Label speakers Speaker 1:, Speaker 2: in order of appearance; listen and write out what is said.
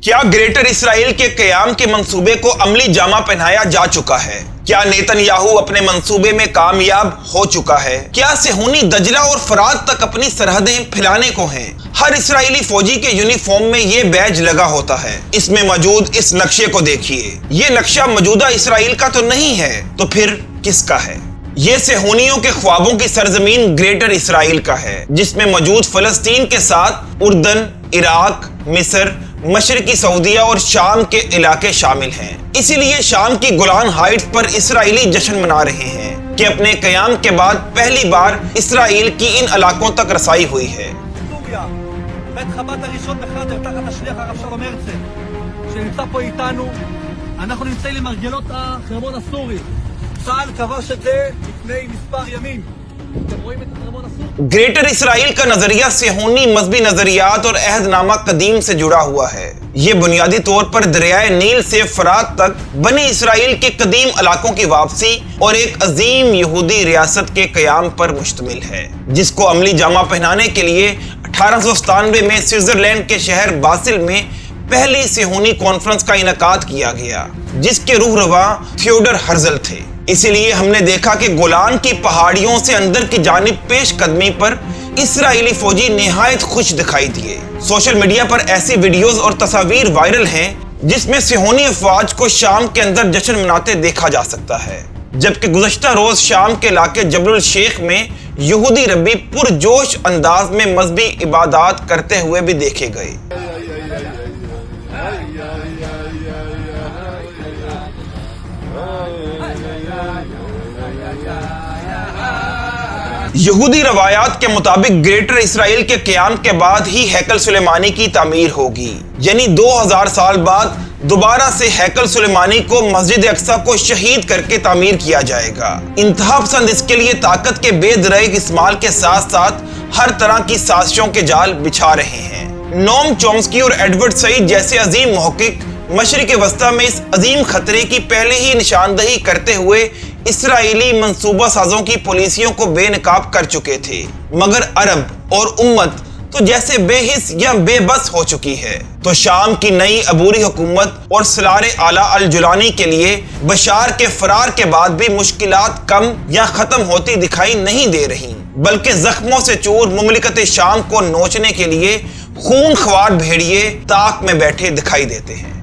Speaker 1: کیا گریٹر اسرائیل کے قیام کے منصوبے کو عملی جامہ پہنایا جا چکا ہے؟ کیا نیتن یاہو اپنے منصوبے میں کامیاب ہو چکا ہے؟ کیا صہیونی دجلہ اور فرات تک اپنی سرحدیں پھیلانے کو ہیں؟ ہر اسرائیلی فوجی کے یونیفارم میں یہ بیج لگا ہوتا ہے۔ اس میں موجود اس نقشے کو دیکھیے۔ یہ نقشہ موجودہ اسرائیل کا تو نہیں ہے، تو پھر کس کا ہے؟ یہ صہیونیوں کے خوابوں کی سرزمین گریٹر اسرائیل کا ہے، جس میں موجود فلسطین کے ساتھ اردن، عراق، مصر، مشرقی سعودیہ اور شام کے علاقے شامل ہیں۔ اسی لیے شام کی گولان ہائٹس پر اسرائیلی جشن منا رہے ہیں کہ اپنے قیام کے بعد پہلی بار اسرائیل کی ان علاقوں تک رسائی ہوئی ہے۔
Speaker 2: בית חב"ד הראשון בחדר תחת השליח הרב שלום הרצל שנמצא פה איתנו. אנחנו נמצאים למרגלות החרמון הסורי. צה"ל כבש את זה לפני מספר ימים. אתם רואים את החרמון הסורי?
Speaker 1: گریٹر اسرائیل کا نظریہ صہیونی مذہبی نظریات اور عہد نامہ قدیم سے جڑا ہوا ہے۔ یہ بنیادی طور پر دریائے نیل سے فرات تک بنی اسرائیل کے قدیم علاقوں کی واپسی اور ایک عظیم یہودی ریاست کے قیام پر مشتمل ہے، جس کو عملی جامہ پہنانے کے لیے 1897 میں سوئٹزرلینڈ کے شہر باسل میں پہلی صہیونی کانفرنس کا انعقاد کیا گیا، جس کے رہنما تھیوڈر ہرزل تھے۔ اسی لیے ہم نے دیکھا کہ گولان کی پہاڑیوں سے اندر کی جانب پیش قدمی پر اسرائیلی فوجی نہایت خوش دکھائی دیے۔ سوشل میڈیا پر ایسی ویڈیوز اور تصاویر وائرل ہیں جس میں صہیونی افواج کو شام کے اندر جشن مناتے دیکھا جا سکتا ہے، جبکہ گزشتہ روز شام کے علاقے جبل الشیخ میں یہودی ربی پرجوش انداز میں مذہبی عبادات کرتے ہوئے بھی دیکھے گئے۔ یہودی روایات کے مطابق گریٹر اسرائیل کے قیام کے بعد ہی ہیکل سلیمانی کی تعمیر ہوگی، یعنی 2000 سال بعد دوبارہ سے ہیکل سلیمانی کو مسجد اقصی کو شہید کر کے تعمیر کیا جائے گا۔ انتہا پسند اس کے لیے طاقت کے بے درنگ استعمال کے ساتھ ساتھ ہر طرح کی سازشوں کے جال بچھا رہے ہیں۔ نوم چومسکی اور ایڈورڈ سعید جیسے عظیم محقق مشرق وسطی میں اس عظیم خطرے کی پہلے ہی نشاندہی کرتے ہوئے اسرائیلی منصوبہ سازوں کی پالیسیوں کو بے نقاب کر چکے تھے، مگر عرب اور امت تو جیسے بے حس یا بے بس ہو چکی ہے۔ تو شام کی نئی عبوری حکومت اور سلار اعلیٰ الجولانی کے لیے بشار کے فرار کے بعد بھی مشکلات کم یا ختم ہوتی دکھائی نہیں دے رہی، بلکہ زخموں سے چور مملکت شام کو نوچنے کے لیے خون خوار بھیڑیے طاق میں بیٹھے دکھائی دیتے ہیں۔